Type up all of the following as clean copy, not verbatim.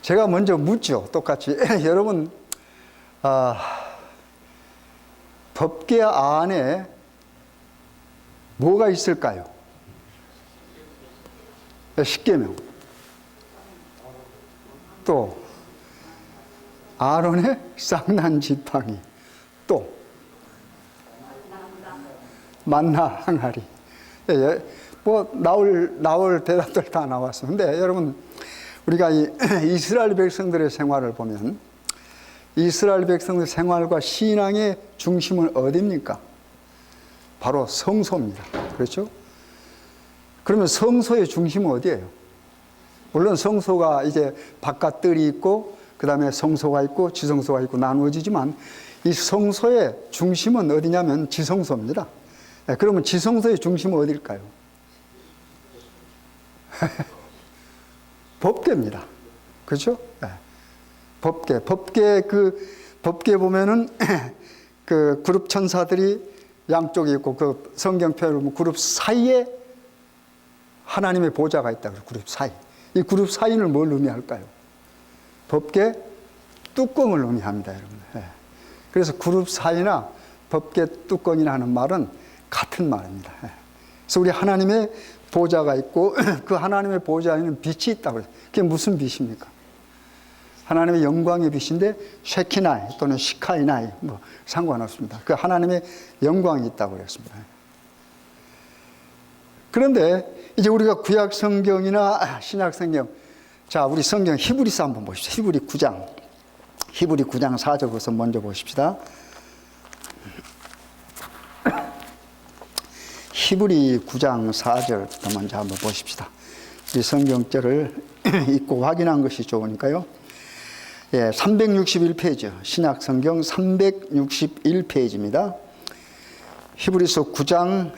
제가 먼저 묻죠. 똑같이. 여러분, 법계 안에 뭐가 있을까요? 십계명. 또 아론의 쌍난 지팡이. 또 만나 항아리. 뭐 나올 대답들 다 나왔었는데, 여러분, 우리가 이 이스라엘 백성들의 생활을 보면 이스라엘 백성들 생활과 신앙의 중심은 어디입니까? 바로 성소입니다. 그렇죠? 그러면 성소의 중심은 어디예요? 물론 성소가 이제 바깥뜰이 있고 그 다음에 성소가 있고 지성소가 있고 나누어지지만, 이 성소의 중심은 어디냐면 지성소입니다. 그러면 지성소의 중심은 어딜까요? 법궤입니다. 그렇죠? 법궤. 법궤 보면은 그 그룹 천사들이 양쪽에 있고, 그 성경 표현을 보면 그룹 사이에 하나님의 보좌가 있다. 그룹 사이. 이 그룹 사이는 뭘 의미할까요? 법궤 뚜껑을 의미합니다, 여러분. 그래서 그룹 사이나 법궤 뚜껑이나 하는 말은 같은 말입니다. 그래서 우리 하나님의 보좌가 있고 그 하나님의 보좌에는 빛이 있다고 그래요. 그게 무슨 빛입니까? 하나님의 영광의 빛인데, 쉐키나이 또는 시카이나이 뭐 상관없습니다. 그 하나님의 영광이 있다고 그랬습니다. 그런데 이제 우리가 구약 성경이나 신약 성경, 자, 우리 성경 히브리서 한번 보십시오. 히브리 9장 4절부터 먼저 보십시다. 히브리 9장 4절부터 먼저 한번 보십시다. 우리 성경절을 읽고 확인한 것이 좋으니까요. 361페이지, 신약 성경 361페이지입니다. 히브리서 9장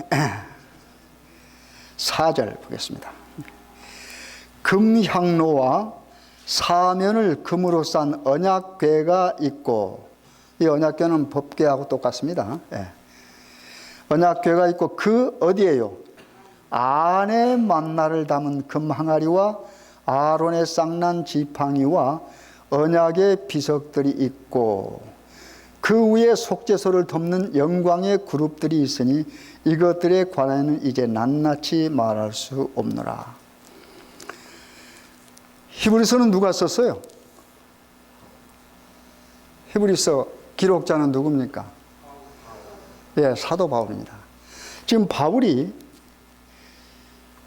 4절 보겠습니다. 금향로와 사면을 금으로 싼 언약궤가 있고, 이 언약궤는 법궤하고 똑같습니다. 언약궤가 있고, 그 어디에요? 안에 만나를 담은 금항아리와 아론의 쌍난 지팡이와 언약의 비석들이 있고, 그 위에 속죄소를 덮는 영광의 그룹들이 있으니 이것들에 관하여는 이제 낱낱이 말할 수 없노라. 히브리서는 누가 썼어요? 히브리서 기록자는 누굽니까? 사도 바울입니다. 지금 바울이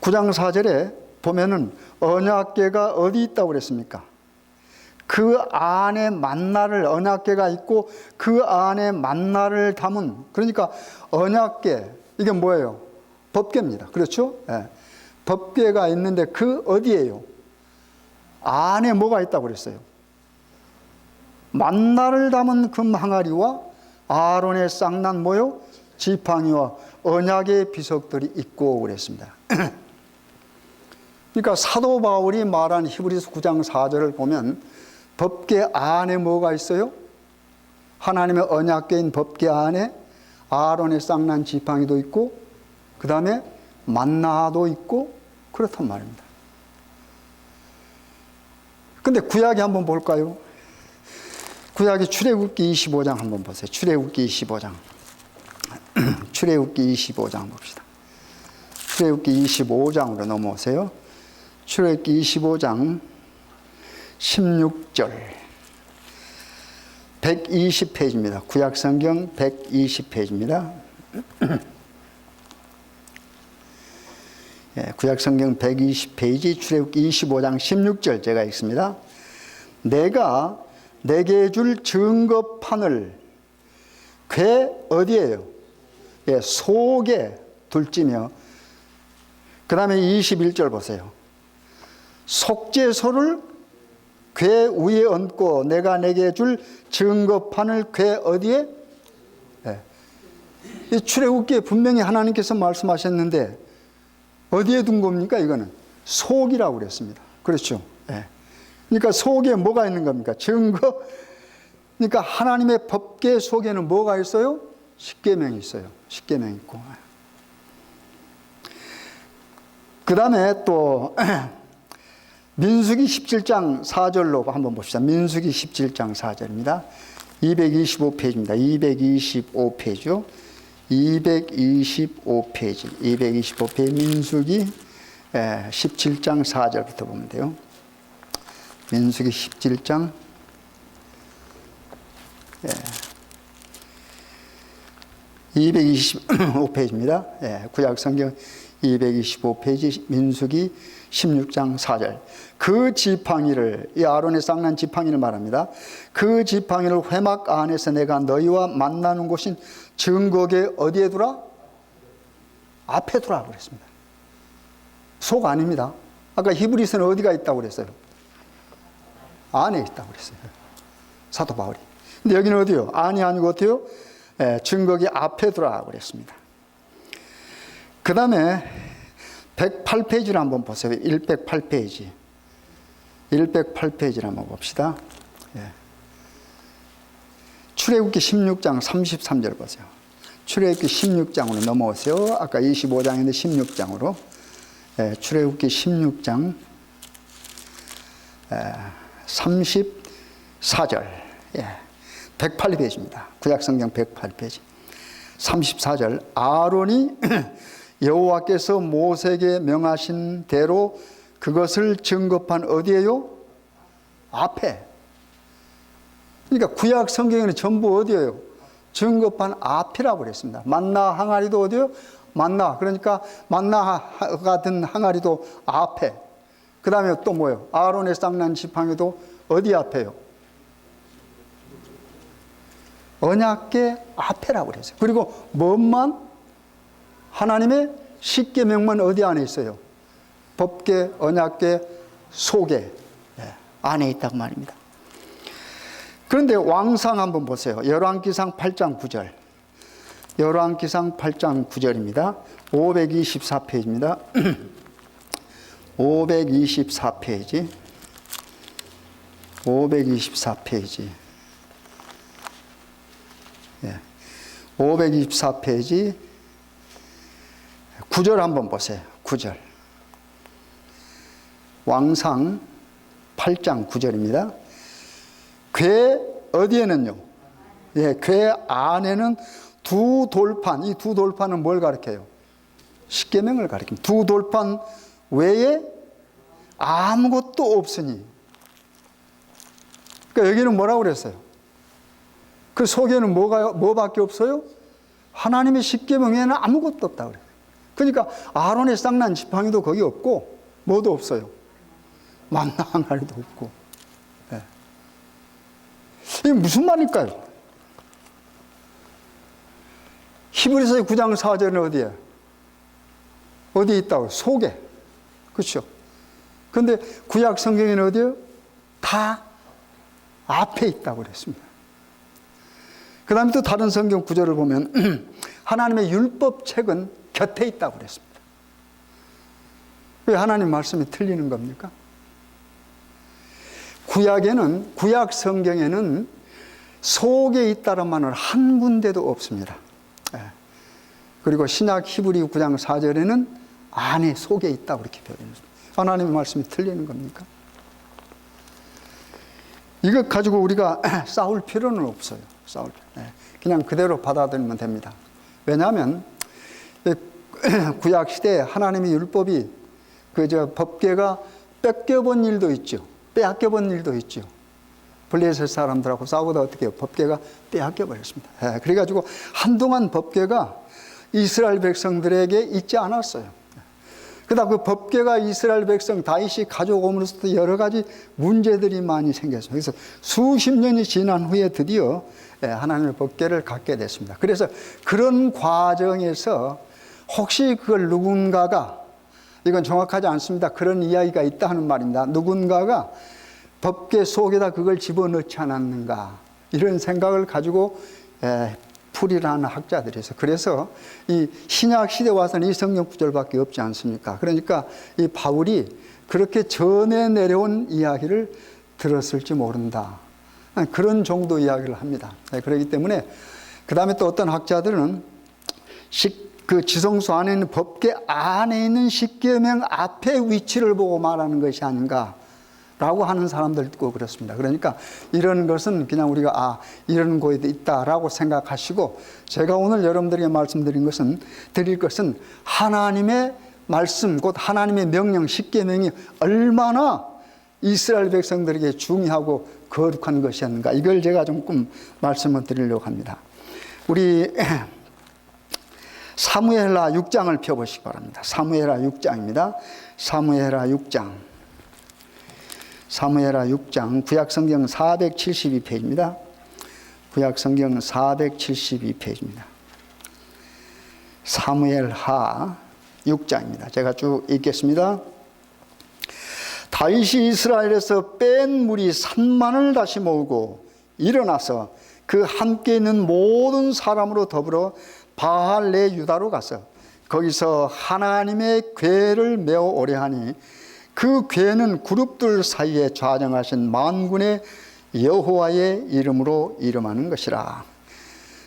9장 4절에 보면은 언약궤가 어디 있다고 그랬습니까? 그 안에 만나를, 언약궤가 있고 그 안에 만나를 담은, 그러니까 언약궤, 이게 뭐예요? 법궤입니다. 그렇죠? 법궤가 있는데 그 어디예요? 안에 뭐가 있다고 그랬어요? 만나를 담은 금 항아리와 아론의 쌍난 뭐요? 지팡이와 언약의 비석들이 있고 그랬습니다. 그러니까 사도 바울이 말한 히브리서 9장 4절을 보면 법궤 안에 뭐가 있어요? 하나님의 언약궤인 법궤 안에 아론의 쌍난 지팡이도 있고, 그 다음에 만나도 있고, 그렇단 말입니다. 근데 구약이 한번 볼까요? 구약이 출애굽기 25장 한번 보세요. 출애굽기 25장. 출애굽기 25장 봅시다. 출애굽기 25장으로 넘어오세요. 출애굽기 25장 16절. 120페이지입니다. 구약 성경 120페이지입니다. 구약 성경 120페이지 출애굽기 25장 16절 제가 읽습니다. 내가 내게 줄 증거판을 궤 어디에요? 속에 둘지며, 그 다음에 21절 보세요. 속죄소를 궤 위에 얹고 내가 내게 줄 증거판을 궤 어디에? 이 출애굽기에 분명히 하나님께서 말씀하셨는데 어디에 둔 겁니까? 이거는 속이라고 그랬습니다. 그렇죠? 그러니까 속에 뭐가 있는 겁니까? 증거. 그러니까 하나님의 법궤 속에는 뭐가 있어요? 십계명이 있어요. 십계명이 있고. 그 다음에 또 민수기 17장 4절로 한번 봅시다. 민수기 17장 4절입니다. 225페이지입니다. 225페이지요. 225페이지. 225페이지 민수기 17장 4절부터 보면 돼요. 민수기 17장 225페이지입니다. 구약성경 225페이지 민수기 16장 4절. 그 지팡이를, 이 아론의 쌍난 지팡이를 말합니다. 그 지팡이를 회막 안에서 내가 너희와 만나는 곳인 증거계 어디에 두라? 앞에 두라 그랬습니다. 속 아닙니다. 아까 히브리서는 어디가 있다고 그랬어요? 안에 있다고 그랬어요. 사도 바울이. 근데 여기는 어디요? 안이 아니고 어때요? 증거계 앞에 두라 그랬습니다. 그 다음에 108페이지를 한번 보세요. 108페이지. 108페이지를 한번 봅시다. 출애굽기 16장 33절 보세요. 출애굽기 16장으로 넘어오세요. 아까 25장인데 16장으로. 출애굽기 16장 34절. 108페이지입니다. 구약성경 108페이지. 34절. 아론이 여호와께서 모세에게 명하신 대로 그것을 증거판 어디에요? 앞에. 그러니까 구약 성경에는 전부 어디예요? 증거판 앞이라고 그랬습니다. 만나 항아리도 어디요? 만나. 그러니까 만나가 든 항아리도 앞에. 그 다음에 또 뭐예요? 아론의 쌍난 지팡이도 어디 앞에요? 언약궤 앞에라고 그랬어요. 그리고 뭐만? 하나님의 십계명만 어디 안에 있어요? 법궤, 언약궤, 소궤 안에 있다고 말입니다. 그런데 왕상 한번 보세요. 열왕기상 8장 9절. 열왕기상 8장 9절입니다. 524페이지입니다. 524페이지. 524페이지. 524페이지 9절 한번 보세요. 9절. 왕상 8장 9절입니다. 궤 어디에는요? 궤 안에는 두 돌판, 이 두 돌판은 뭘 가리켜요? 십계명을 가리킵니다. 두 돌판 외에 아무것도 없으니. 그러니까 여기는 뭐라고 그랬어요? 그 속에는 뭐밖에 없어요? 하나님의 십계명에는 아무것도 없다고 그래요. 그러니까 아론의 쌍난 지팡이도 거기 없고 뭐도 없어요. 만나 항아리도 없고. 이게 무슨 말일까요? 히브리서 9장 4절은 어디에? 어디에 있다고? 속에. 그렇죠? 그런데 구약 성경에는 어디에요? 다 앞에 있다고 그랬습니다. 그 다음에 또 다른 성경 구절을 보면 하나님의 율법책은 곁에 있다고 그랬습니다. 왜 하나님 말씀이 틀리는 겁니까? 구약 성경에는 속에 있다는 말은 한 군데도 없습니다. 그리고 신약 히브리 9장 4절에는 안에 속에 있다고 그렇게 표현했습니다. 하나님의 말씀이 틀리는 겁니까? 이것 가지고 우리가 싸울 필요는 없어요. 그냥 그대로 받아들이면 됩니다. 왜냐하면 구약 시대에 하나님의 율법이 법궤가 뺏겨본 일도 있죠. 빼앗겨본 일도 있죠. 블레셋 사람들하고 싸우다 어떻게 해요? 법궤가 빼앗겨 버렸습니다. 그래가지고 한동안 법궤가 이스라엘 백성들에게 있지 않았어요. 그다음 그 법궤가 이스라엘 백성 다윗이 가져옴으로써 여러 가지 문제들이 많이 생겼습니다. 그래서 수십 년이 지난 후에 드디어 하나님의 법궤를 갖게 됐습니다. 그래서 그런 과정에서 혹시 그걸 누군가가, 이건 정확하지 않습니다. 그런 이야기가 있다 하는 말입니다. 누군가가 법궤 속에다 그걸 집어넣지 않았는가, 이런 생각을 가지고 풀이를 하는 학자들이 있어요. 그래서 이 신약 시대 와서는 이 성경 구절밖에 없지 않습니까? 그러니까 이 바울이 그렇게 전해 내려온 이야기를 들었을지 모른다, 그런 정도 이야기를 합니다. 그렇기 때문에 그 다음에 또 어떤 학자들은 그 지성소 안에 있는 법궤 안에 있는 십계명 앞에 위치를 보고 말하는 것이 아닌가, 라고 하는 사람들도 있고 그렇습니다. 그러니까 이런 것은 그냥 우리가 이런 거에도 있다라고 생각하시고, 제가 오늘 여러분들에게 드릴 것은 하나님의 말씀, 곧 하나님의 명령, 십계명이 얼마나 이스라엘 백성들에게 중요하고 거룩한 것이었는가, 이걸 제가 조금 말씀을 드리려고 합니다. 우리 사무엘하 6장을 펴보시기 바랍니다. 사무엘하 6장입니다. 사무엘하 6장. 사무엘하 6장, 구약성경 472페이지입니다. 구약성경 472페이지입니다. 사무엘하 6장입니다. 제가 쭉 읽겠습니다. 다윗이 이스라엘에서 뺀 무리 3만을 다시 모으고 일어나서 그 함께 있는 모든 사람으로 더불어 바알레 유다로 가서 거기서 하나님의 궤를 메어 오래 하니 그 궤는 그룹들 사이에 좌정하신 만군의 여호와의 이름으로 이름하는 것이라.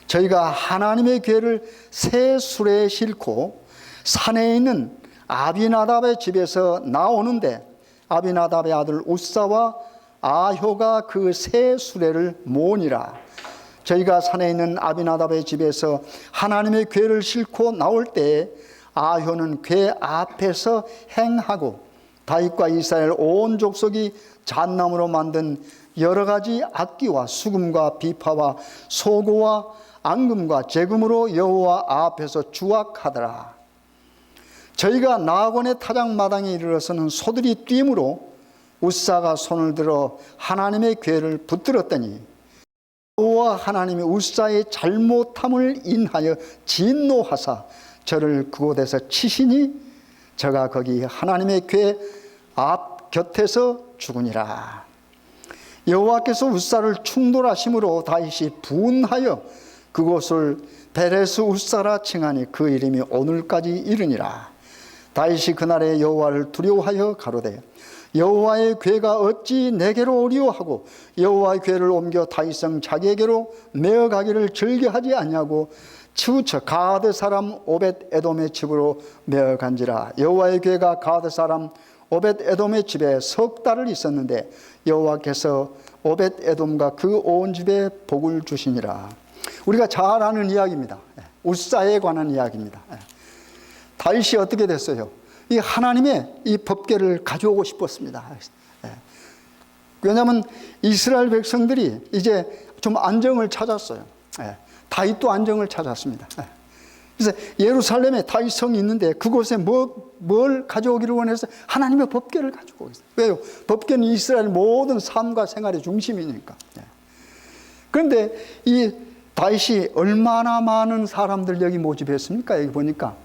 저희가 하나님의 궤를 새 수레에 싣고 산에 있는 아비나답의 집에서 나오는데 아비나답의 아들 우사와 아효가 그 새 수레를 모으니라. 저희가 산에 있는 아비나답의 집에서 하나님의 궤를 싣고 나올 때 아효는 궤 앞에서 행하고 다윗과 이스라엘 온 족속이 잣나무로 만든 여러 가지 악기와 수금과 비파와 소고와 앙금과 제금으로 여호와 앞에서 주악하더라. 저희가 나곤의 타작마당에 이르러서는 소들이 뛰므로 우사가 손을 들어 하나님의 궤를 붙들었더니 여호와 하나님이 우사의 잘못함을 인하여 진노하사 저를 그곳에서 치시니 저가 거기 하나님의 궤 앞 곁에서 죽으니라. 여호와께서 우사를 충돌하심으로 다윗이 분하여 그곳을 베레스 우사라 칭하니 그 이름이 오늘까지 이르니라. 다윗이 그날에 여호와를 두려워하여 가로되 여호와의 궤가 어찌 내게로 오리오 하고 여호와의 궤를 옮겨 다윗성 자기에게로 메어가기를 즐겨하지 않냐고 치우쳐 가드 사람 오벳 에돔의 집으로 메어간지라. 여호와의 궤가 가드 사람 오벳 에돔의 집에 석 달을 있었는데 여호와께서 오벳 에돔과 그 온 집에 복을 주시니라. 우리가 잘 아는 이야기입니다. 우사에 관한 이야기입니다. 다윗이 어떻게 됐어요? 이 하나님의 이 법궤를 가져오고 싶었습니다. 왜냐하면 이스라엘 백성들이 이제 좀 안정을 찾았어요. 다윗도 안정을 찾았습니다. 그래서 예루살렘에 다윗 성이 있는데 그곳에 뭘 가져오기를 원해서 하나님의 법궤를 가지고 오겠어요. 왜요? 법궤는 이스라엘 모든 삶과 생활의 중심이니까. 그런데 이 다윗이 얼마나 많은 사람들 여기 모집했습니까? 여기 보니까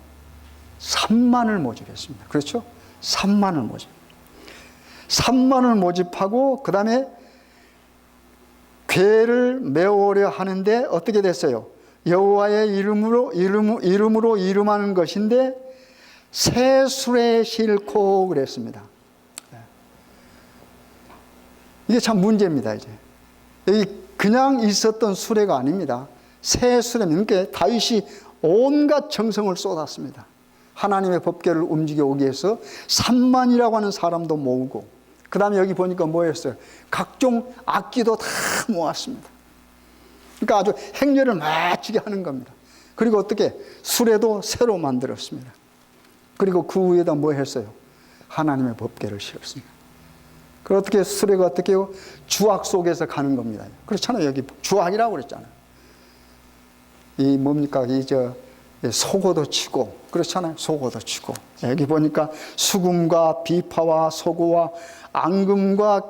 3만을 모집했습니다. 그렇죠? 3만을 모집. 3만을 모집하고 그 다음에 궤를 메어오려 하는데 어떻게 됐어요? 여호와의 이름으로 이름하는 것인데 새 수레에 싣고 그랬습니다. 이게 참 문제입니다. 이제 여기 그냥 있었던 수레가 아닙니다. 새 수레는 그러니까 다윗이 온갖 정성을 쏟았습니다. 하나님의 법궤를 움직여 오기 위해서 3만이라고 하는 사람도 모으고 그 다음에 여기 보니까 뭐였어요? 각종 악기도 다 모았습니다. 그러니까 아주 행렬을 마치게 하는 겁니다. 그리고 어떻게? 수레도 새로 만들었습니다. 그리고 그 위에다 뭐 했어요? 하나님의 법궤를 씌웠습니다. 그리고 어떻게 수레가 어떻게 해요? 주악 속에서 가는 겁니다. 그렇잖아요. 여기 주악이라고 그랬잖아요. 이 뭡니까? 소고도 치고 그렇잖아요. 소고도 치고 여기 보니까 수금과 비파와 소고와 앙금과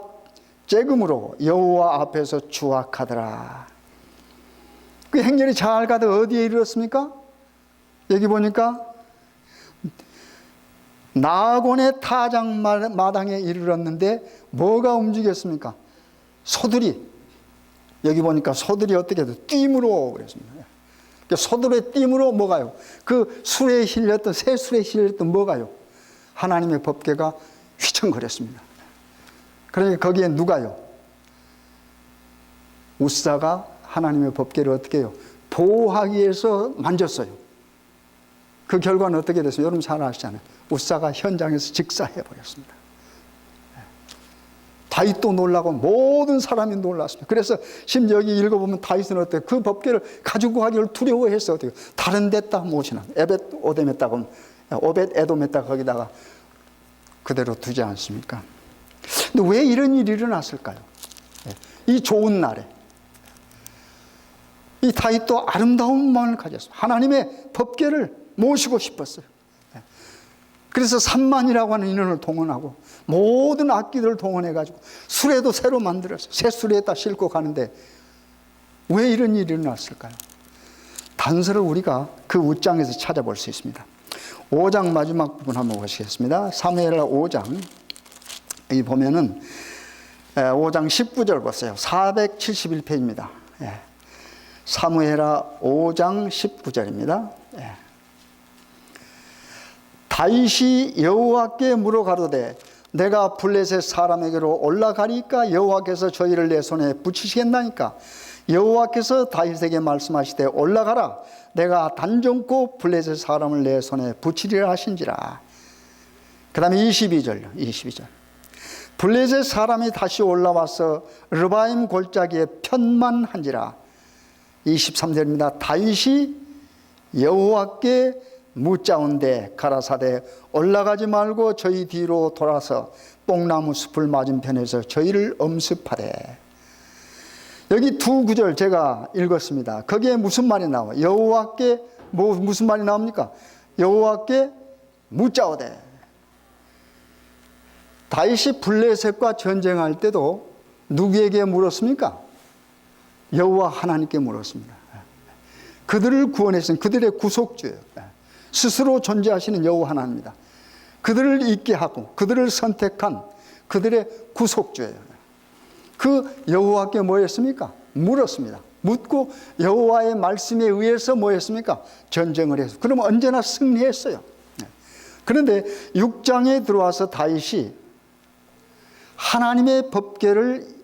제금으로 여호와 앞에서 주악하더라. 그 행렬이 잘 가다 어디에 이르렀습니까? 여기 보니까 나곤의 타작마당에 이르렀는데 뭐가 움직였습니까? 소들이 여기 보니까 소들이 어떻게 해도 띠므로 그랬습니다. 소들의 띠므로 뭐가요? 그 수레에 실렸던 새 수레에 실렸던 뭐가요? 하나님의 법궤가 휘청거렸습니다. 그러니까 거기에 누가요? 우사가 하나님의 법궤를 어떻게 해요? 보호하기 위해서 만졌어요. 그 결과는 어떻게 됐어요? 여러분 잘 아시잖아요. 우사가 현장에서 직사해버렸습니다. 다윗도 놀라고 모든 사람이 놀랐습니다. 그래서 심지어 여기 읽어보면 다윗은 어때요? 그 법궤를 가지고 가기를 두려워했어. 어때요? 다른 데다 모시나 오벳 에돔에다가 거기다가 그대로 두지 않습니까? 근데 왜 이런 일이 일어났을까요? 이 좋은 날에 이 다윗도 아름다운 마음을 가졌어요. 하나님의 법궤를 모시고 싶었어요. 그래서 3만이라고 하는 인원을 동원하고 모든 악기들을 동원해가지고 수레도 새로 만들었어요. 새 수레에다 싣고 가는데 왜 이런 일이 일어났을까요? 단서를 우리가 그 웃장에서 찾아볼 수 있습니다. 5장 마지막 부분 한번 보시겠습니다. 사무엘하 5장 여기 보면은 5장 19절 보세요. 471페이지입니다. 사무엘하 5장 19절입니다. 다윗이 여호와께 물어 가로되 내가 블레셋 사람에게로 올라가리까 여호와께서 저희를 내 손에 붙이시겠나이까. 여호와께서 다윗에게 말씀하시되 올라가라 내가 단정코 블레셋 사람을 내 손에 붙이리라 하신지라. 그 다음에 22절 블레셋 사람이 다시 올라와서 르바임 골짜기에 편만한지라. 23절입니다. 다윗이 여호와께 묻자온데 가라사대 올라가지 말고 저희 뒤로 돌아서 뽕나무 숲을 맞은편에서 저희를 엄습하되. 여기 두 구절 제가 읽었습니다. 거기에 무슨 말이 나와요? 여호와께 무슨 말이 나옵니까? 여호와께 묻자오되. 다윗이 블레셋과 전쟁할 때도 누구에게 물었습니까? 여호와 하나님께 물었습니다. 그들을 구원했으니 그들의 구속주예요. 스스로 존재하시는 여호와 하나님입니다. 그들을 있게 하고 그들을 선택한 그들의 구속주예요. 그 여호와께 뭐 했습니까? 물었습니다. 묻고 여호와의 말씀에 의해서 뭐 했습니까? 전쟁을 해서. 그러면 언제나 승리했어요. 그런데 6장에 들어와서 다윗이 하나님의 법궤를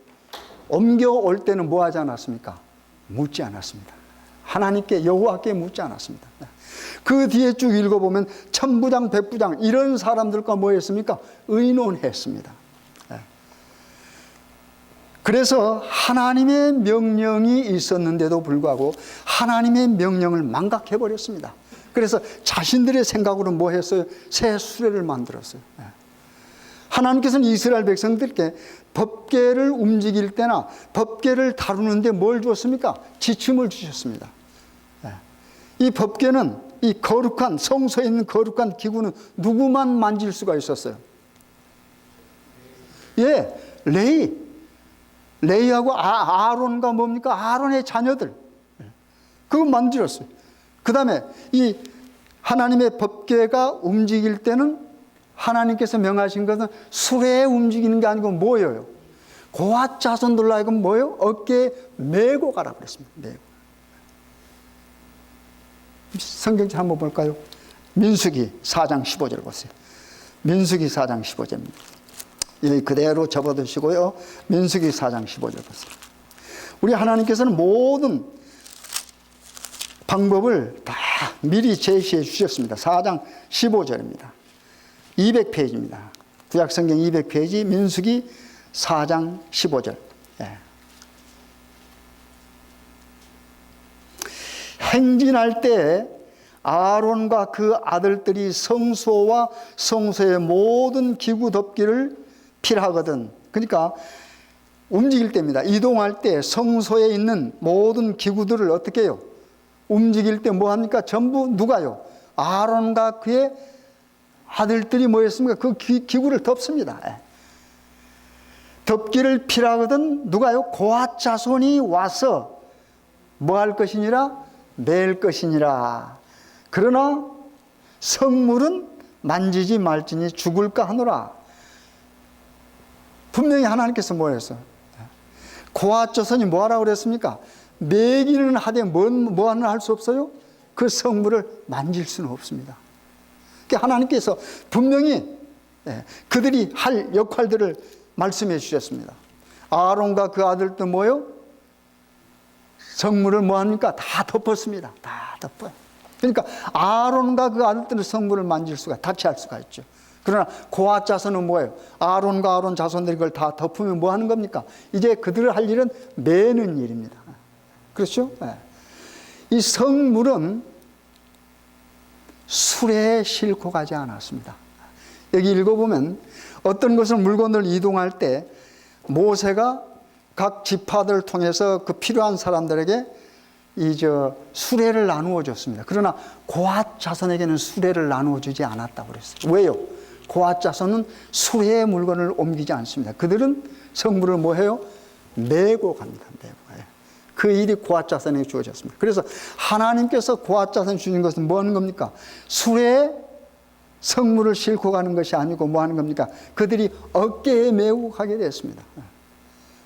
옮겨올 때는 뭐 하지 않았습니까? 묻지 않았습니다. 하나님께 여호와께 묻지 않았습니다. 그 뒤에 쭉 읽어보면 천부장 백부장 이런 사람들과 뭐 했습니까? 의논했습니다. 그래서 하나님의 명령이 있었는데도 불구하고 하나님의 명령을 망각해버렸습니다. 그래서 자신들의 생각으로 뭐 했어요? 새 수레를 만들었어요. 하나님께서는 이스라엘 백성들께 법궤를 움직일 때나 법궤를 다루는데 뭘 주었습니까? 지침을 주셨습니다. 이 법궤는 이 거룩한 성소에 있는 거룩한 기구는 누구만 만질 수가 있었어요? 레이하고 아론과 뭡니까? 아론의 자녀들. 그거 만들었어요. 그 다음에 이 하나님의 법궤가 움직일 때는 하나님께서 명하신 것은 수레에 움직이는 게 아니고 뭐예요? 고앗 자손들로 하여금 뭐예요? 어깨에 메고 가라 그랬습니다. 메고. 성경책 한번 볼까요? 민수기 4장 15절 보세요. 민수기 4장 15절입니다. 여기 그대로 접어두시고요. 민수기 4장 15절 보세요. 우리 하나님께서는 모든 방법을 다 미리 제시해 주셨습니다. 4장 15절입니다. 200페이지입니다. 구약성경 200페이지 민수기 4장 15절. 행진할 때 아론과 그 아들들이 성소와 성소의 모든 기구 덮기를 필하거든. 그러니까 움직일 때입니다. 이동할 때 성소에 있는 모든 기구들을 어떻게 해요? 움직일 때 뭐 합니까? 전부 누가요? 아론과 그의 아들들이 뭐 했습니까? 그 기구를 덮습니다. 덮기를 필하거든. 누가요? 고앗 자손이 와서 뭐 할 것이니라? 맬 것이니라. 그러나 성물은 만지지 말지니 죽을까 하노라. 분명히 하나님께서 뭐 했어요? 고앗 자손이 뭐 하라고 그랬습니까? 매기는 하되 뭐 하는 할 수 없어요? 그 성물을 만질 수는 없습니다. 그러니까 하나님께서 분명히 그들이 할 역할들을 말씀해 주셨습니다. 아론과 그 아들도 뭐요? 성물을 뭐 합니까? 다 덮었습니다. 다 덮어요. 그러니까 아론과 그 아들들은 성물을 만질 수가, 타치할 수가 있죠. 그러나 고앗 자손은 뭐예요? 아론과 아론 자손들이 그걸 다 덮으면 뭐 하는 겁니까? 이제 그들을 할 일은 매는 일입니다. 그렇죠? 이 성물은 수레에 싣고 가지 않았습니다. 여기 읽어보면 어떤 것을 물건을 이동할 때 모세가 각 지파들을 통해서 그 필요한 사람들에게 수레를 나누어 줬습니다. 그러나 고앗 자손에게는 수레를 나누어 주지 않았다고 그랬어요. 왜요? 고앗 자손은 수레의 물건을 옮기지 않습니다. 그들은 성물을 뭐 해요? 메고 갑니다. 메고. 그 일이 고앗 자손에게 주어졌습니다. 그래서 하나님께서 고앗 자손에 주신 것은 뭐 하는 겁니까? 수레에 성물을 싣고 가는 것이 아니고 뭐 하는 겁니까? 그들이 어깨에 메고 가게 됐습니다.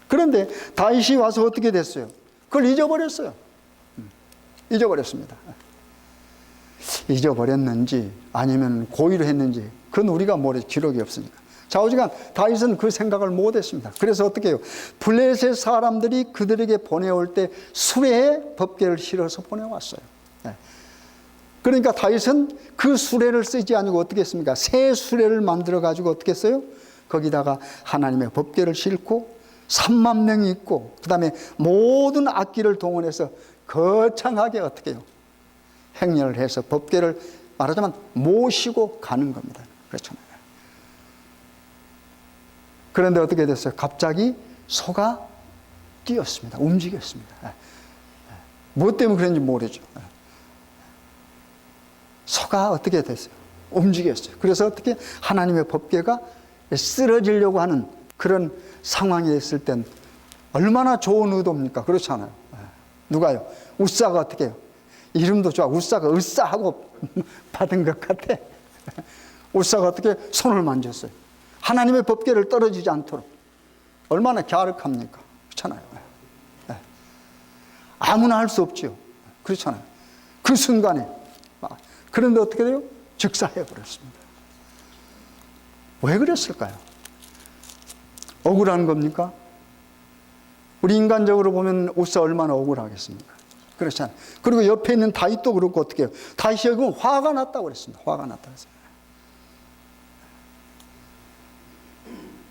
그런데 다윗이 와서 어떻게 됐어요? 그걸 잊어버렸어요. 잊어버렸습니다. 잊어버렸는지 아니면 고의로 했는지 그건 우리가 모르죠. 기록이 없으니까. 좌우지간 다윗은 그 생각을 못했습니다. 그래서 어떻게 해요? 블레셋 사람들이 그들에게 보내올 때 수레에 법궤를 실어서 보내왔어요. 그러니까 다윗은 그 수레를 쓰지 않고 어떻게 했습니까? 새 수레를 만들어 가지고 어떻게 했어요? 거기다가 하나님의 법궤를 싣고 3만 명이 있고 그 다음에 모든 악기를 동원해서 거창하게 어떻게 해요? 행렬을 해서 법궤를 말하자면 모시고 가는 겁니다. 그렇잖아요. 그런데 어떻게 됐어요? 갑자기 소가 뛰었습니다. 움직였습니다. 무엇 때문에 그런지 모르죠. 소가 어떻게 됐어요? 움직였어요. 그래서 어떻게 하나님의 법궤가 쓰러지려고 하는 그런 상황이 됐을 땐 얼마나 좋은 의도입니까? 그렇잖아요. 누가요? 우사가 어떻게 해요? 이름도 좋아. 우사가 으싸하고 받은 것 같아. 우사가 어떻게 손을 만졌어요. 하나님의 법궤를 떨어지지 않도록. 얼마나 갸륵합니까? 그렇잖아요. 아무나 할 수 없지요. 그렇잖아요. 그 순간에. 그런데 어떻게 돼요? 즉사해버렸습니다. 왜 그랬을까요? 억울한 겁니까? 우리 인간적으로 보면 우사 얼마나 억울하겠습니까? 그렇잖아요. 그리고 옆에 있는 다윗도 그렇고 어떻게 해요? 다윗이 여기 화가 났다고 그랬습니다. 화가 났다고 했어요.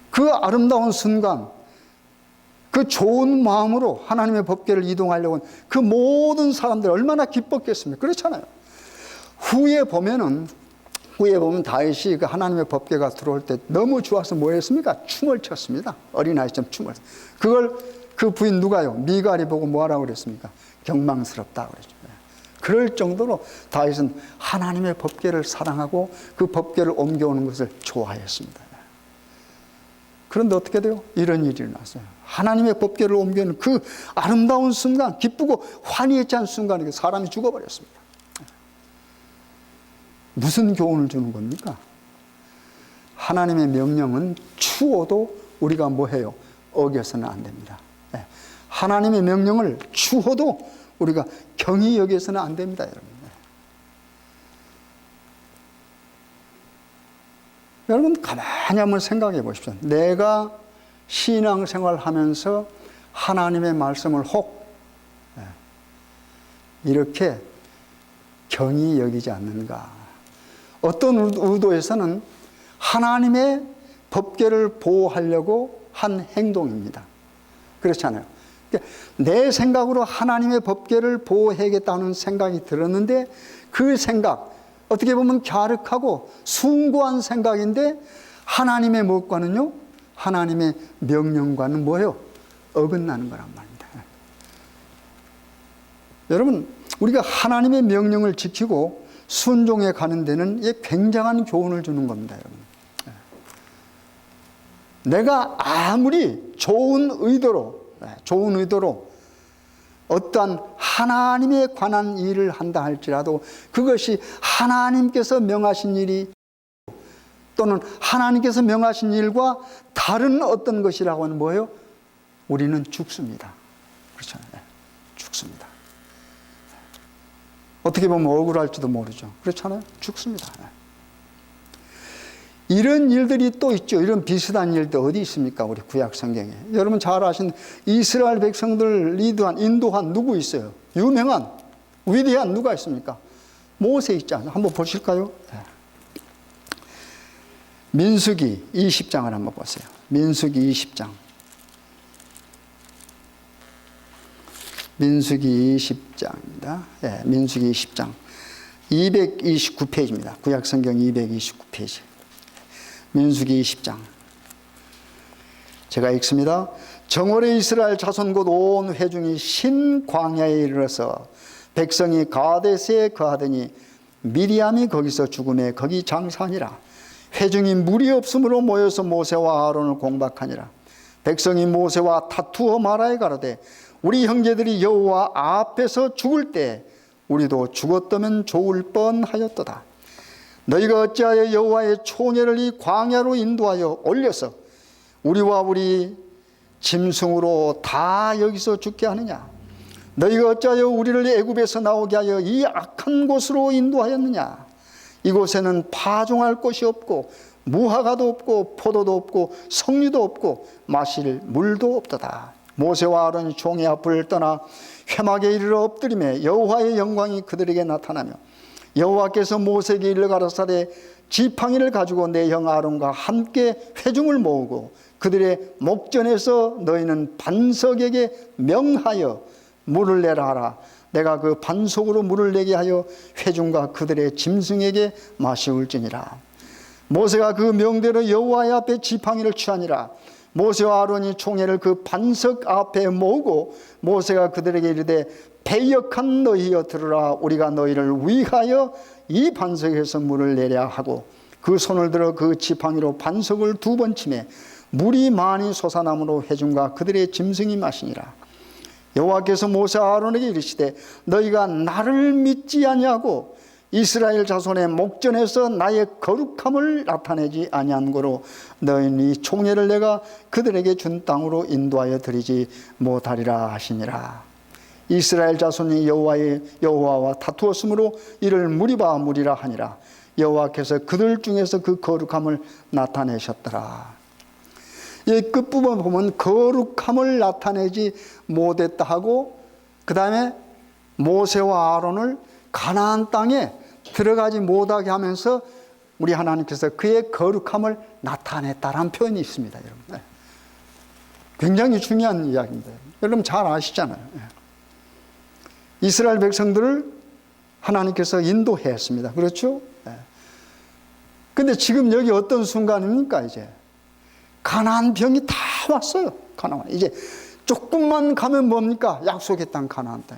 그 아름다운 순간, 그 좋은 마음으로 하나님의 법궤를 이동하려고 한 그 모든 사람들 얼마나 기뻤겠습니까? 그렇잖아요. 후에 보면 다윗이 그 하나님의 법궤가 들어올 때 너무 좋아서 뭐 했습니까? 춤을 췄습니다. 어린아이처럼 춤을. 그걸 그 부인 누가요? 미갈이 보고 뭐 하라고 그랬습니까? 경망스럽다고 그랬죠. 그럴 정도로 다윗은 하나님의 법궤를 사랑하고 그 법궤를 옮겨오는 것을 좋아했습니다. 그런데 어떻게 돼요? 이런 일이 일어났어요. 하나님의 법궤를 옮겨오는 그 아름다운 순간, 기쁘고 환희에 찬 순간에 사람이 죽어버렸습니다. 무슨 교훈을 주는 겁니까? 하나님의 명령은 추호도 우리가 뭐 해요? 어겨서는 안 됩니다. 하나님의 명령을 추호도 우리가 경히 여겨서는 안 됩니다, 여러분. 여러분 가만히 한번 생각해 보십시오. 내가 신앙생활 하면서 하나님의 말씀을 혹 이렇게 경히 여기지 않는가? 어떤 의도에서는 하나님의 법궤를 보호하려고 한 행동입니다. 그렇잖아요. 내 생각으로 하나님의 법궤를 보호해야겠다는 생각이 들었는데 그 생각, 어떻게 보면 갸륵하고 숭고한 생각인데 하나님의 무엇과는요? 하나님의 명령과는 뭐예요? 어긋나는 거란 말입니다. 여러분, 우리가 하나님의 명령을 지키고 순종해 가는 데는 이게 굉장한 교훈을 주는 겁니다, 여러분. 내가 아무리 좋은 의도로 어떠한 하나님에 관한 일을 한다 할지라도 그것이 하나님께서 명하신 일이 또는 하나님께서 명하신 일과 다른 어떤 것이라고 하면 뭐예요? 우리는 죽습니다. 그렇잖아요. 죽습니다. 어떻게 보면 억울할지도 모르죠. 그렇잖아요. 죽습니다. 이런 일들이 또 있죠. 이런 비슷한 일들 어디 있습니까? 우리 구약 성경에. 여러분 잘 아시는 이스라엘 백성들 리드한, 인도한 누구 있어요? 유명한, 위대한 누가 있습니까? 모세 있지 않아요? 한번 보실까요? 민수기 20장을 한번 보세요. 민수기 20장. 민수기 20장입니다. 예, 민수기 20장. 229페이지입니다. 구약성경 229페이지. 민수기 20장. 제가 읽습니다. 정월에 이스라엘 자손 곧 온 회중이 신광야에 이르러서 백성이 가데스에 거하더니 미리암이 거기서 죽음에 거기 장사하니라. 회중이 물이 없으므로 모여서 모세와 아론을 공박하니라. 백성이 모세와 다투어 말하여 가로되 우리 형제들이 여호와 앞에서 죽을 때 우리도 죽었다면 좋을 뻔하였도다. 너희가 어찌하여 여호와의 총애를 이 광야로 인도하여 올려서 우리와 우리 짐승으로 다 여기서 죽게 하느냐? 너희가 어찌하여 우리를 애굽에서 나오게 하여 이 악한 곳으로 인도하였느냐? 이곳에는 파종할 곳이 없고 무화과도 없고 포도도 없고 석류도 없고 마실 물도 없도다. 모세와 아론이 종의 앞을 떠나 회막에 이르러 엎드리매 여호와의 영광이 그들에게 나타나며 여호와께서 모세에게 일러 가라사대 지팡이를 가지고 내 형 아론과 함께 회중을 모으고 그들의 목전에서 너희는 반석에게 명하여 물을 내라 하라. 내가 그 반석으로 물을 내게 하여 회중과 그들의 짐승에게 마시울지니라. 모세가 그 명대로 여호와의 앞에 지팡이를 취하니라. 모세와 아론이 총회를 그 반석 앞에 모으고 모세가 그들에게 이르되 패역한 너희여 들으라. 우리가 너희를 위하여 이 반석에서 물을 내려 하고 그 손을 들어 그 지팡이로 반석을 2번 치매 물이 많이 솟아나므로 회중과 그들의 짐승이 마시니라. 여호와께서 모세와 아론에게 이르시되 너희가 나를 믿지 아니하고 이스라엘 자손의 목전에서 나의 거룩함을 나타내지 아니한 고로 너희는 이 총회를 내가 그들에게 준 땅으로 인도하여 드리지 못하리라 하시니라. 이스라엘 자손이 여호와와 다투었으므로 이를 무리바 무리라 하니라. 여호와께서 그들 중에서 그 거룩함을 나타내셨더라. 이 끝부분 보면 거룩함을 나타내지 못했다 하고 그 다음에 모세와 아론을 가나안 땅에 들어가지 못하게 하면서 우리 하나님께서 그의 거룩함을 나타냈다라는 표현이 있습니다. 여러분. 굉장히 중요한 이야기입니다. 여러분 잘 아시잖아요. 이스라엘 백성들을 하나님께서 인도했습니다. 그렇죠? 근데 지금 여기 어떤 순간입니까? 이제 가나안 병이 다 왔어요. 가나안. 이제 조금만 가면 뭡니까? 약속의 땅 가나안 땅.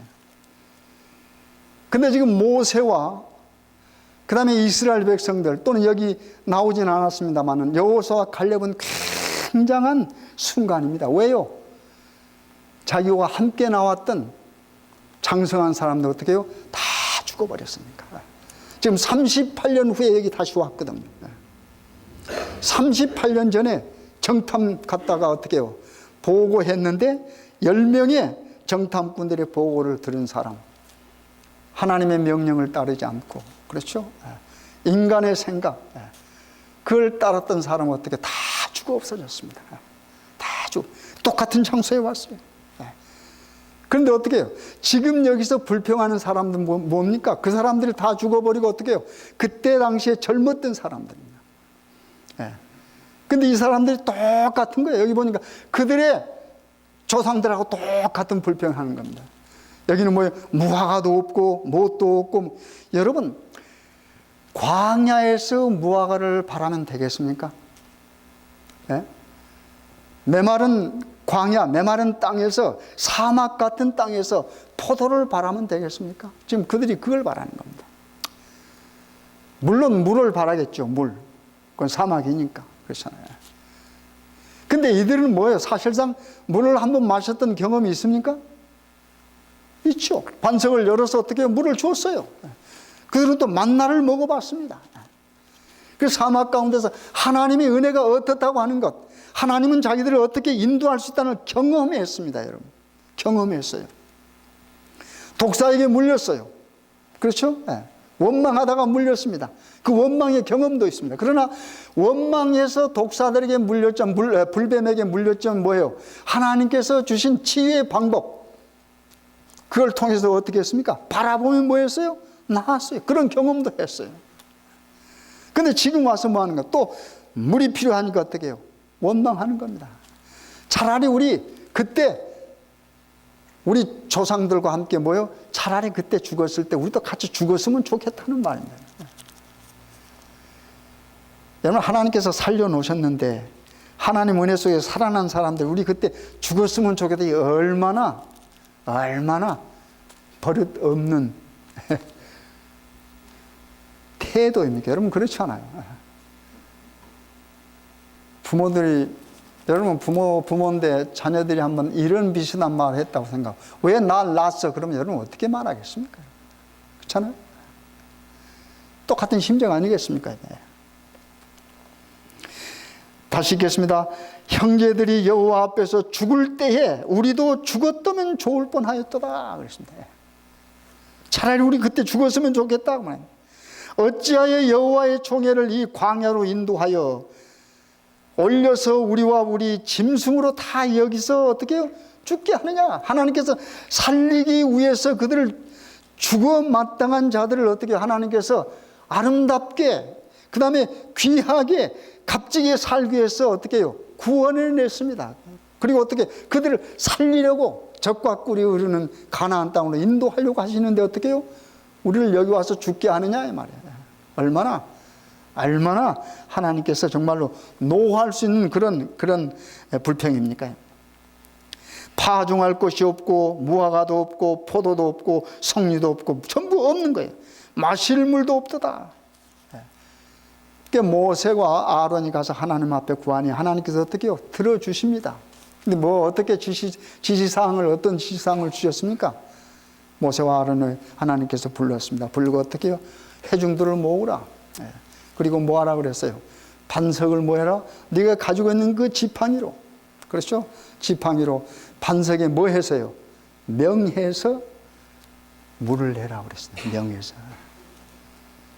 근데 지금 모세와 그 다음에 이스라엘 백성들 또는 여기 나오진 않았습니다만 여호수아와 갈렙은 굉장한 순간입니다. 왜요? 자기와 함께 나왔던 장성한 사람들 어떻게 해요? 다 죽어버렸습니까? 지금 38년 후에 여기 다시 왔거든요. 38년 전에 정탐 갔다가 어떻게 해요? 보고했는데 10명의 정탐꾼들의 보고를 들은 사람, 하나님의 명령을 따르지 않고, 그렇죠? 인간의 생각, 그걸 따랐던 사람은 어떻게 다 죽어 없어졌습니다. 다 똑같은 장소에 왔어요. 그런데 어떻게 해요? 지금 여기서 불평하는 사람들은 뭡니까? 그 사람들이 다 죽어버리고 어떻게 해요? 그때 당시에 젊었던 사람들입니다. 근데 이 사람들이 똑같은 거예요. 여기 보니까 그들의 조상들하고 똑같은 불평을 하는 겁니다. 여기는 뭐예요? 무화과도 없고 뭣도 없고. 여러분, 광야에서 무화과를 바라면 되겠습니까? 메마른 광야, 메마른 땅에서, 사막 같은 땅에서 포도를 바라면 되겠습니까? 지금 그들이 그걸 바라는 겁니다. 물론 물을 바라겠죠. 물. 그건 사막이니까. 그렇잖아요. 근데 이들은 뭐예요? 사실상 물을 한번 마셨던 경험이 있습니까? 있죠. 반석을 열어서 어떻게 물을 줬어요. 그들은 또 만나를 먹어봤습니다. 그래서 사막 가운데서 하나님의 은혜가 어떻다고 하는 것, 하나님은 자기들을 어떻게 인도할 수 있다는 걸 경험했습니다. 여러분, 경험했어요. 독사에게 물렸어요. 그렇죠? 원망하다가 물렸습니다. 그 원망의 경험도 있습니다. 그러나 원망에서 독사들에게 물렸던, 불뱀에게 물렸던 뭐예요? 하나님께서 주신 치유의 방법, 그걸 통해서 어떻게 했습니까? 바라보면 뭐였어요? 나았어요. 그런 경험도 했어요. 근데 지금 와서 뭐 하는가? 또 물이 필요하니까 어떻게 해요? 원망하는 겁니다. 차라리 우리 그때 우리 조상들과 함께 모여 차라리 그때 죽었을 때 우리도 같이 죽었으면 좋겠다는 말입니다. 여러분, 하나님께서 살려놓으셨는데 하나님 은혜 속에 살아난 사람들, 우리 그때 죽었으면 좋겠다. 얼마나 버릇 없는 태도입니까? 여러분, 그렇지 않아요? 부모들이, 여러분 부모인데 자녀들이 한번 이런 비슷한 말을 했다고 생각하고, 왜 날 낳았어? 그러면 여러분 어떻게 말하겠습니까? 그렇잖아요? 똑같은 심정 아니겠습니까? 네. 다시 읽겠습니다. 형제들이 여호와 앞에서 죽을 때에 우리도 죽었다면 좋을 뻔하였도다 그랬습니다. 차라리 우리 그때 죽었으면 좋겠다. 어찌하여 여호와의 총애를 이 광야로 인도하여 올려서 우리와 우리 짐승으로 다 여기서 어떻게 해요? 죽게 하느냐? 하나님께서 살리기 위해서 그들을 죽어 마땅한 자들을 어떻게 하나님께서 아름답게, 그 다음에 귀하게, 값지게 살기 위해서 어떻게 해요? 구원해냈습니다. 그리고 어떻게 그들을 살리려고 적과 꿀이 흐르는 가나안 땅으로 인도하려고 하시는데 어떻게 해요? 우리를 여기 와서 죽게 하느냐 이 말이에요. 얼마나 하나님께서 정말로 노할 수 있는 그런 불평입니까? 파종할 것이 없고 무화과도 없고 포도도 없고 석류도 없고 전부 없는 거예요. 마실 물도 없도다. 모세와 아론이 가서 하나님 앞에 구하니 하나님께서 어떻게 해요? 들어주십니다. 근데 어떻게 지시사항을, 어떤 지시사항을 주셨습니까? 모세와 아론을 하나님께서 불렀습니다. 불고 어떻게 해요? 회중들을 모으라. 그리고 뭐 하라 그랬어요? 반석을 뭐 해라? 네가 가지고 있는 그 지팡이로, 그렇죠? 지팡이로 반석에 뭐 해서요? 명해서 물을 내라 그랬습니다. 명해서.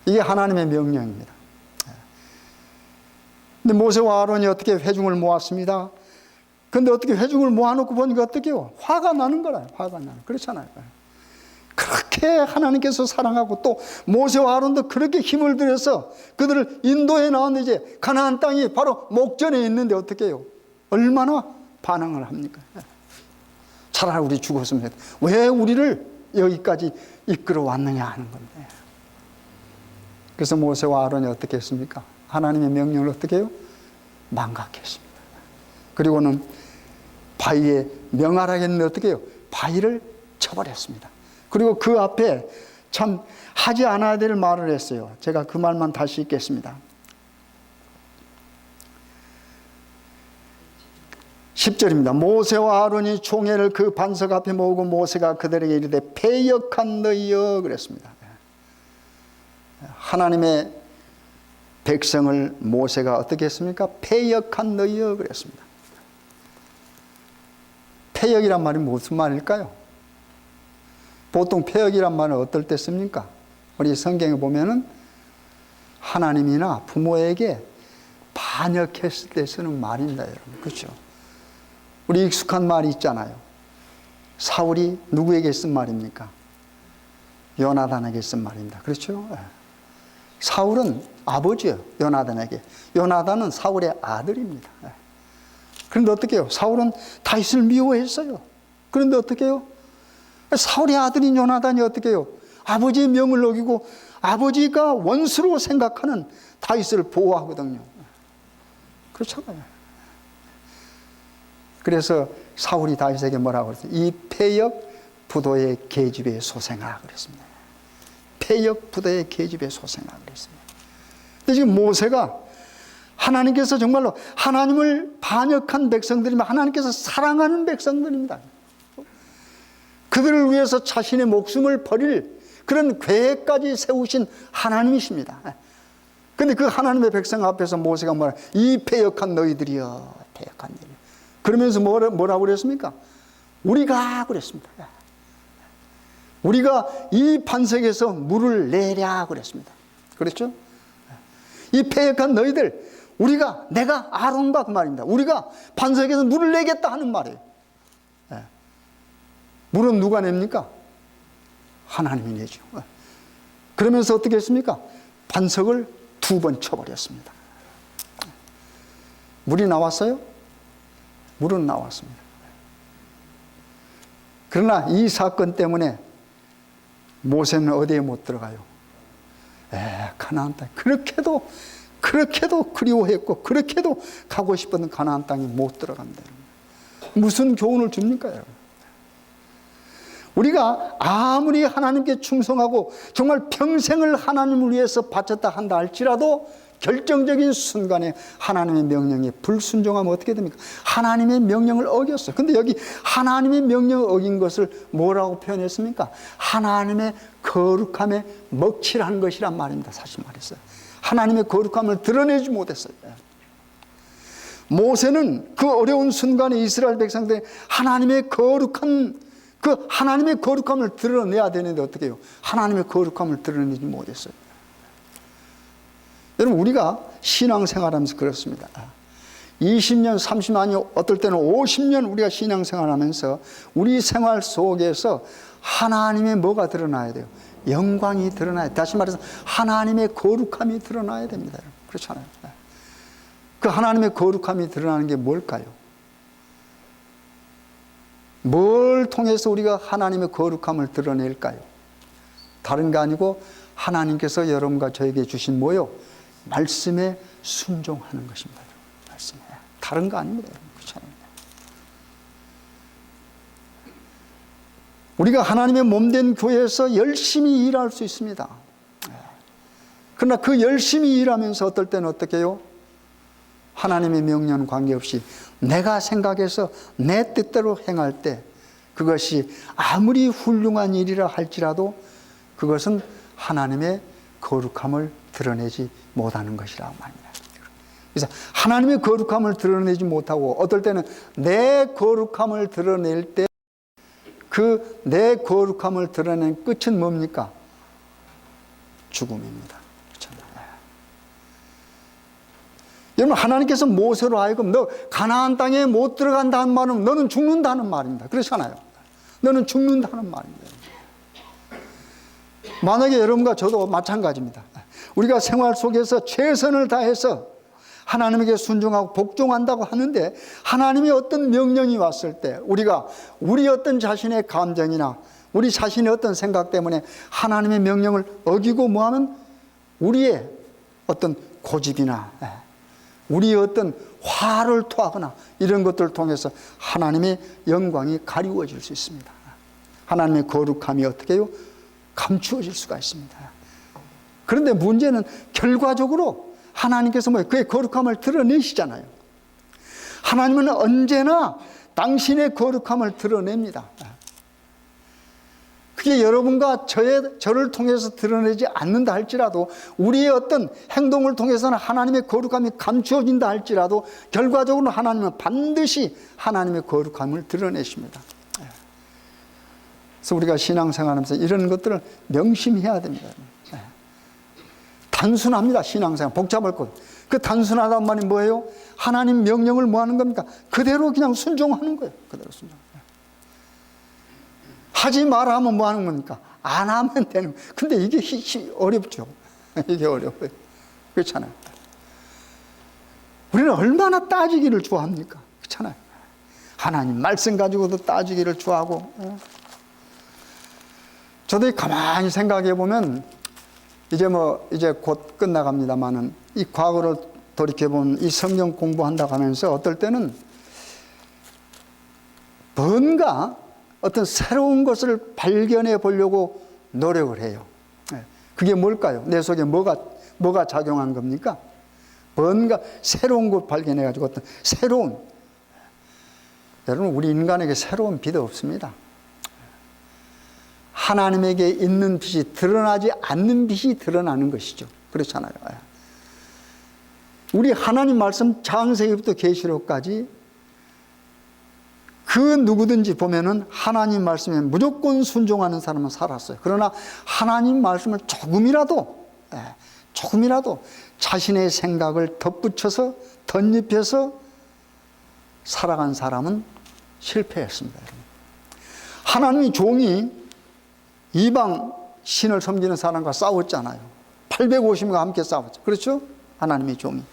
이게 하나님의 명령입니다. 근데 모세와 아론이 어떻게 회중을 모았습니다. 근데 어떻게 회중을 모아놓고 보니까 어떻게 해요? 화가 나는 거라요. 화가 나는. 그렇잖아요. 그렇게 하나님께서 사랑하고 또 모세와 아론도 그렇게 힘을 들여서 그들을 인도해 나왔는데 이제 가나안 땅이 바로 목전에 있는데 어떻게 해요? 얼마나 반항을 합니까? 차라리 우리 죽었으면 했다. 왜 우리를 여기까지 이끌어 왔느냐 하는 건데. 그래서 모세와 아론이 어떻게 했습니까? 하나님의 명령을 어떻게 해요? 망각했습니다. 그리고는 바위에 명하라겠는데 어떻게 해요? 바위를 쳐버렸습니다. 그리고 그 앞에 참 하지 않아야 될 말을 했어요. 제가 그 말만 다시 읽겠습니다. 10절입니다. 모세와 아론이 총회를 그 반석 앞에 모으고 모세가 그들에게 이르되 패역한 너희여 그랬습니다. 하나님의 백성을 모세가 어떻게 했습니까? 패역한 너희여 그랬습니다. 패역이란 말이 무슨 말일까요? 보통 패역이란 말은 어떨 때 씁니까? 우리 성경에 보면은 하나님이나 부모에게 반역했을 때 쓰는 말입니다, 여러분. 그렇죠? 우리 익숙한 말이 있잖아요. 사울이 누구에게 쓴 말입니까? 요나단에게 쓴 말입니다. 그렇죠? 사울은 아버지예요, 요나단에게. 요나단은 사울의 아들입니다. 그런데 어떻게 해요? 사울은 다윗을 미워했어요. 그런데 어떻게 해요? 사울의 아들인 요나단이 어떻게 해요? 아버지의 명을 어기고 아버지가 원수로 생각하는 다윗을 보호하거든요. 그렇잖아요. 그래서 사울이 다윗에게 뭐라고 그랬어요? 이 패역 부도의 계집의 소생아 그랬습니다. 패역 부도의 계집의 소생아 그랬습니다. 근데 지금 모세가 하나님께서 정말로 하나님을 반역한 백성들이면 하나님께서 사랑하는 백성들입니다. 그들을 위해서 자신의 목숨을 버릴 그런 계획까지 세우신 하나님이십니다. 그런데 그 하나님의 백성 앞에서 모세가 뭐라, 이 패역한 너희들이여, 패역한 너희들. 그러면서 뭐라고 그랬습니까? 우리가 그랬습니다. 우리가 이 반석에서 물을 내랴 그랬습니다. 그렇죠? 이 패역한 너희들, 내가 아론과 그 말입니다. 우리가 반석에서 물을 내겠다 하는 말이에요. 물은 누가 냅니까? 하나님이 내죠. 그러면서 어떻게 했습니까? 반석을 2번 쳐버렸습니다. 물이 나왔어요? 물은 나왔습니다. 그러나 이 사건 때문에 모세는 어디에 못 들어가요? 가나안 땅. 그렇게도 그리워했고 그렇게도 가고 싶었던 가나안 땅에 못 들어간다. 무슨 교훈을 줍니까, 여러분? 우리가 아무리 하나님께 충성하고 정말 평생을 하나님을 위해서 바쳤다 한다 할지라도 결정적인 순간에 하나님의 명령에 불순종하면 어떻게 됩니까? 하나님의 명령을 어겼어요. 근데 여기 하나님의 명령을 어긴 것을 뭐라고 표현했습니까? 하나님의 거룩함에 먹칠한 것이란 말입니다. 사실 말했어요. 하나님의 거룩함을 드러내지 못했어요. 모세는 그 어려운 순간에 이스라엘 백성들이 하나님의 거룩한 그 하나님의 거룩함을 드러내야 되는데 어떻게 해요? 하나님의 거룩함을 드러내지 못했어요. 여러분, 우리가 신앙생활하면서 그렇습니다. 20년, 30년, 아니 어떨 때는 50년 우리가 신앙생활하면서 우리 생활 속에서 하나님의 뭐가 드러나야 돼요? 영광이 드러나야 돼요. 다시 말해서 하나님의 거룩함이 드러나야 됩니다. 그렇잖아요. 그 하나님의 거룩함이 드러나는 게 뭘까요? 뭘 통해서 우리가 하나님의 거룩함을 드러낼까요? 다른 게 아니고 하나님께서 여러분과 저에게 주신 뭐요? 말씀에 순종하는 것입니다. 말씀에. 다른 거 아닙니다. 그렇잖아요. 우리가 하나님의 몸된 교회에서 열심히 일할 수 있습니다. 그러나 그 열심히 일하면서 어떨 때는 어떻게 해요? 하나님의 명령 관계없이 내가 생각해서 내 뜻대로 행할 때 그것이 아무리 훌륭한 일이라 할지라도 그것은 하나님의 거룩함을 드러내지 못하는 것이라 말입니다. 그래서 하나님의 거룩함을 드러내지 못하고 어떨 때는 내 거룩함을 드러낼 때 그 내 거룩함을 드러낸 끝은 뭡니까? 죽음입니다. 여러분, 하나님께서 모세로 하여금 너 가나안 땅에 못 들어간다는 말은 너는 죽는다는 말입니다. 그렇잖아요. 너는 죽는다는 말입니다. 만약에 여러분과 저도 마찬가지입니다. 우리가 생활 속에서 최선을 다해서 하나님에게 순종하고 복종한다고 하는데 하나님의 어떤 명령이 왔을 때 우리가 우리 어떤 자신의 감정이나 우리 자신의 어떤 생각 때문에 하나님의 명령을 어기고 뭐하면 우리의 어떤 고집이나 우리의 어떤 화를 토하거나 이런 것들을 통해서 하나님의 영광이 가리워질 수 있습니다. 하나님의 거룩함이 어떻게 해요? 감추어질 수가 있습니다. 그런데 문제는 결과적으로 하나님께서 그의 거룩함을 드러내시잖아요. 하나님은 언제나 당신의 거룩함을 드러냅니다. 그게 여러분과 저를 통해서 드러내지 않는다 할지라도 우리의 어떤 행동을 통해서는 하나님의 거룩함이 감추어진다 할지라도 결과적으로 하나님은 반드시 하나님의 거룩함을 드러내십니다. 그래서 우리가 신앙생활하면서 이런 것들을 명심해야 됩니다. 단순합니다. 신앙생활 복잡할 것. 그 단순하단 말이 뭐예요? 하나님 명령을 뭐 하는 겁니까? 그대로 그냥 순종하는 거예요. 그대로 순종. 하지 마라 하면 뭐 하는 겁니까? 안 하면 되는 거예요. 근데 이게 어렵죠. 이게 어려워요. 그렇잖아요. 우리는 얼마나 따지기를 좋아합니까? 그렇잖아요. 하나님 말씀 가지고도 따지기를 좋아하고. 저도 가만히 생각해 보면 이제 곧 끝나갑니다만은 이 과거를 돌이켜보면 이 성경 공부한다고 하면서 어떨 때는 뭔가 어떤 새로운 것을 발견해 보려고 노력을 해요. 그게 뭘까요? 내 속에 뭐가 작용한 겁니까? 뭔가 새로운 것 발견해 가지고 어떤 새로운, 여러분 우리 인간에게 새로운 빛이 없습니다. 하나님에게 있는 빛이 드러나지 않는 빛이 드러나는 것이죠. 그렇잖아요. 우리 하나님 말씀 창세기부터 계시록까지 그 누구든지 보면은 하나님 말씀에 무조건 순종하는 사람은 살았어요. 그러나 하나님 말씀을 조금이라도 자신의 생각을 덧붙여서 덧입혀서 살아간 사람은 실패했습니다. 하나님의 종이 이방 신을 섬기는 사람과 싸웠잖아요. 850명과 함께 싸웠죠. 그렇죠? 하나님의 종이.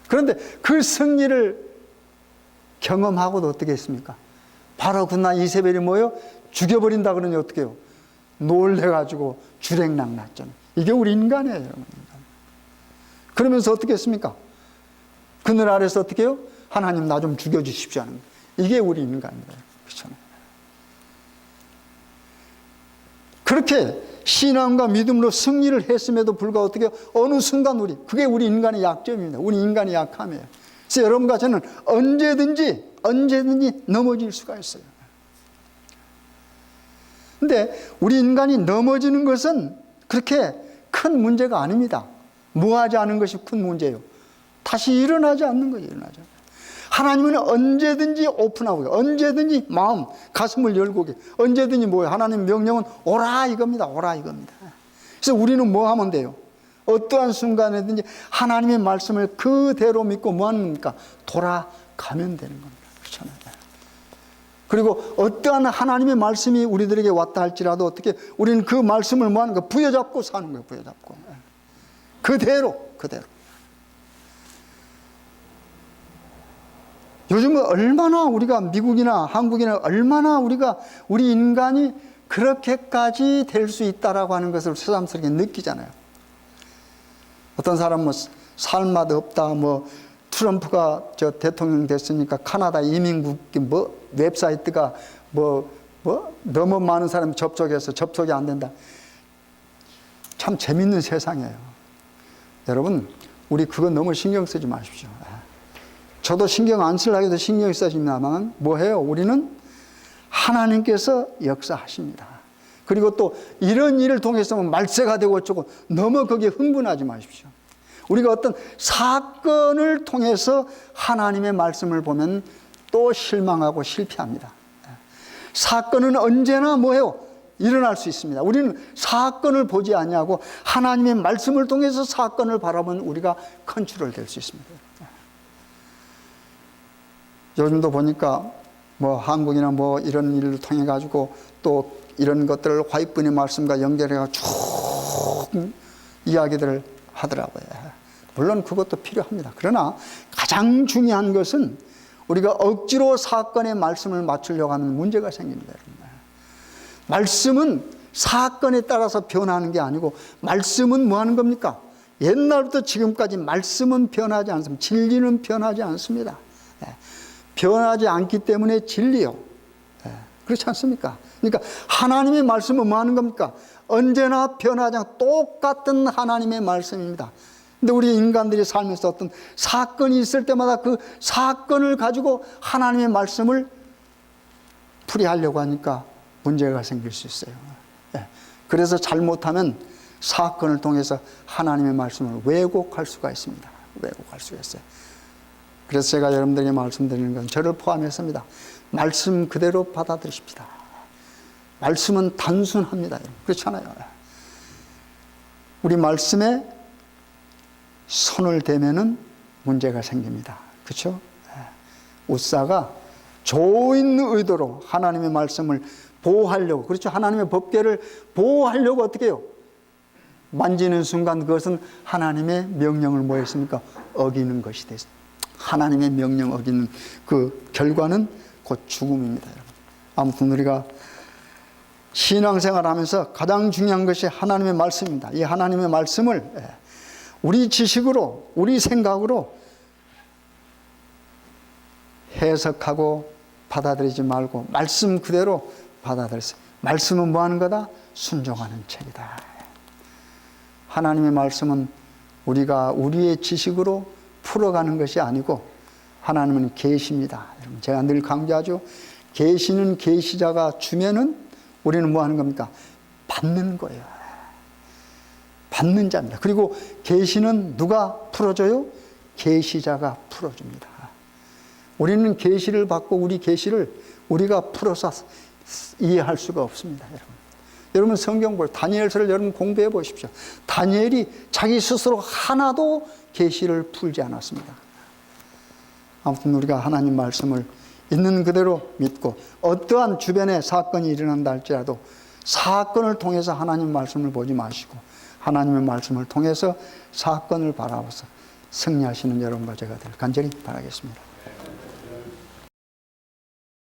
그런데 그 승리를 경험하고도 어떻게 했습니까? 바로 그날 이세벨이 뭐예요? 죽여버린다 그러니 어떻게 해요? 놀래가지고 주랭랑 났잖아요. 이게 우리 인간이에요, 여러분. 그러면서 어떻게 했습니까? 그늘 아래서 어떻게 해요? 하나님 나 좀 죽여주십시오 하는 거예요. 이게 우리 인간이에요. 그렇잖아요. 그렇게 신앙과 믿음으로 승리를 했음에도 불구하고 어떻게 해요? 어느 순간 그게 우리 인간의 약점입니다. 우리 인간의 약함이에요. 그래서 여러분과 저는 언제든지 넘어질 수가 있어요. 근데 우리 인간이 넘어지는 것은 그렇게 큰 문제가 아닙니다. 무하지 않은 것이 큰 문제예요. 다시 일어나지 않는 거예요. 일어나지 않는. 하나님은 언제든지 오픈하고, 언제든지 마음, 가슴을 열고, 언제든지 뭐예요? 하나님 명령은 오라 이겁니다. 오라 이겁니다. 그래서 우리는 뭐 하면 돼요? 어떠한 순간에든지 하나님의 말씀을 그대로 믿고 뭐 하는 겁니까? 돌아가면 되는 겁니다. 그렇잖아요. 그리고 어떠한 하나님의 말씀이 우리들에게 왔다 할지라도 어떻게 우리는 그 말씀을 뭐 하는 거? 부여잡고 사는 거예요. 부여잡고. 그대로. 요즘은 얼마나 우리가 미국이나 한국이나 얼마나 우리 인간이 그렇게까지 될 수 있다라고 하는 것을 새삼스럽게 느끼잖아요. 어떤 사람은 살맛 없다, 트럼프가 대통령 됐으니까 카나다 이민국 웹사이트가 너무 많은 사람이 접속해서 접속이 안 된다. 참 재밌는 세상이에요. 여러분, 우리 그거 너무 신경 쓰지 마십시오. 저도 신경 안 쓰려고 해도 신경이 써집니다만 뭐해요? 우리는 하나님께서 역사하십니다. 그리고 또 이런 일을 통해서 말세가 되고 어쩌고 너무 거기에 흥분하지 마십시오. 우리가 어떤 사건을 통해서 하나님의 말씀을 보면 또 실망하고 실패합니다. 사건은 언제나 뭐해요? 일어날 수 있습니다. 우리는 사건을 보지 않냐고 하나님의 말씀을 통해서 사건을 바라보면 우리가 컨트롤 될 수 있습니다. 요즘도 보니까 한국이나 이런 일을 통해 가지고 또 이런 것들을 화이트분의 말씀과 연결해서 쭉 이야기들을 하더라고요. 물론 그것도 필요합니다. 그러나 가장 중요한 것은 우리가 억지로 사건의 말씀을 맞추려고 하면 문제가 생깁니다. 말씀은 사건에 따라서 변하는 게 아니고 말씀은 뭐 하는 겁니까? 옛날부터 지금까지 말씀은 변하지 않습니다. 진리는 변하지 않습니다. 변하지 않기 때문에 진리요. 그렇지 않습니까? 그러니까 하나님의 말씀은 뭐 하는 겁니까? 언제나 변하지 않고 똑같은 하나님의 말씀입니다. 근데 우리 인간들이 살면서 어떤 사건이 있을 때마다 그 사건을 가지고 하나님의 말씀을 풀이하려고 하니까 문제가 생길 수 있어요. 그래서 잘못하면 사건을 통해서 하나님의 말씀을 왜곡할 수가 있습니다. 왜곡할 수가 있어요. 그래서 제가 여러분들에게 말씀드리는 건 저를 포함했습니다. 말씀 그대로 받아들이십시다. 말씀은 단순합니다. 그렇잖아요. 우리 말씀에 손을 대면은 문제가 생깁니다. 그렇죠? 우사가 좋은 의도로 하나님의 말씀을 보호하려고, 그렇죠? 하나님의 법궤를 보호하려고 어떻게 해요? 만지는 순간 그것은 하나님의 명령을 뭐 했습니까? 어기는 것이 됐습니다. 하나님의 명령 어기는 그 결과는 곧 죽음입니다. 여러분. 아무튼 우리가 신앙생활 하면서 가장 중요한 것이 하나님의 말씀입니다. 이 하나님의 말씀을 우리 지식으로, 우리 생각으로 해석하고 받아들이지 말고 말씀 그대로 받아들였어요. 말씀은 뭐 하는 거다? 순종하는 책이다. 하나님의 말씀은 우리가 우리의 지식으로 풀어가는 것이 아니고 하나님은 계시입니다. 여러분, 제가 늘 강조하죠. 계시는 계시자가 주면은 우리는 뭐 하는 겁니까? 받는 거예요. 받는 자입니다. 그리고 계시는 누가 풀어줘요? 계시자가 풀어줍니다. 우리는 계시를 받고 우리 계시를 우리가 풀어서 이해할 수가 없습니다. 여러분 성경 볼 다니엘서를 여러분 공부해 보십시오. 다니엘이 자기 스스로 하나도 계시를 풀지 않았습니다. 아무튼 우리가 하나님 말씀을 있는 그대로 믿고 어떠한 주변에 사건이 일어난다 할지라도 사건을 통해서 하나님 말씀을 보지 마시고 하나님의 말씀을 통해서 사건을 바라보서 승리하시는 여러분과 제가 될 간절히 바라겠습니다.